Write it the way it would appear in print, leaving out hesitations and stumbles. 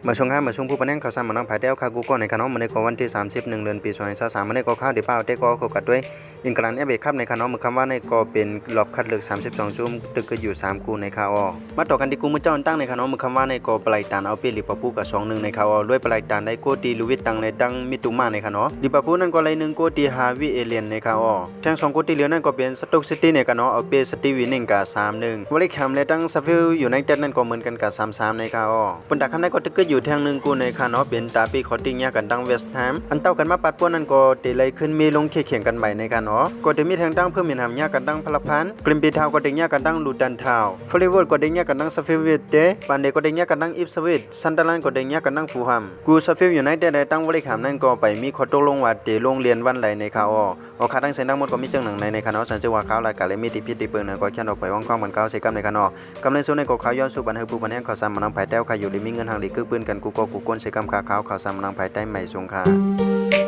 มาชงข้ามาชงผู้ปนังข่าวสารมานังภายเต้าคากูก็ในขนมมันในวันที่31เดือนปี2023มันในก็ข้าวเดี๋ยวเป้าเต้ก็กัดด้วยอิงกลันเอเบคับในขนมมือคำว่าในก็เป็นหลอบคัดเลือก32จุ่มตึกก็อยู่3กูในข่าวมาต่อกันที่กูมือเจ้าตั้งในขนมมือคำว่าในก็ปลายตานเอาเปลิปะปูกับ2-1ในข่าวด้วยปลายตานได้โกตีลูวิตตังในตั้งมิตุมาในขนมลิปะปูนั่นก็เลย1โกตีฮาวิเอเลียนในข่าวทั้ง2โกตีเหลือนั่นก็เป็นสตุกซิตี้ในขนมเอาเปสตีวินิงกับ3-1วอลเลย์แคมและตั้งซาฟิลอยู่ในเต็นนั่นก็เหมือนกันกับ3-3ในข่าวปนดาคำนั้นก็ตึกก็อยู่ทาง1กูในคาเนาะเป็นตาปีขอติงยากันตั้งเวสต์แฮมอันเต้ากันมาปัดพวกนั้นก็เตไลขึ้นมีลงเขี่ยงกันใหม่ในคาเนาะก็จะมีทางตั้งเพิ่มมีหำยากันตั้งพลพันกริมปีเทาก็ติงยากันตั้งลูตันเทาฟลิเวิร์ดก็ติงยากันตั้งสฟิลเวตเตปันเดก็ติงยากันตั้งอิฟสวิตซันตาลันก็ติงยากันตั้งฟูฮัมกูสฟิลอยู่ในแต่ได้ตั้งวลิขามนั่นก็ไปมีขอตกลงว่าเตโรงเรียนวันไหลในคาอคาตั้งเส้นทั้งหมดก็มีจังหนังในคาเนาะสันจะว่าเขารายการเลยมีติพิษติเปิงนะก็แค่ออกไปว่างข้างมันเก้าเสกัมในคาเนาะกำลังสู้ในก็เขาย้อนสู่บันเทิงผู้บันแห่งข่าวสารมันนำภายแต้วใครอยู่ได้มีเงินทางหลีกคือปืนกันกูก็กูก้นเสกัมขาเขาข่าวสารมันนำภายใต้ใหม่สงคราม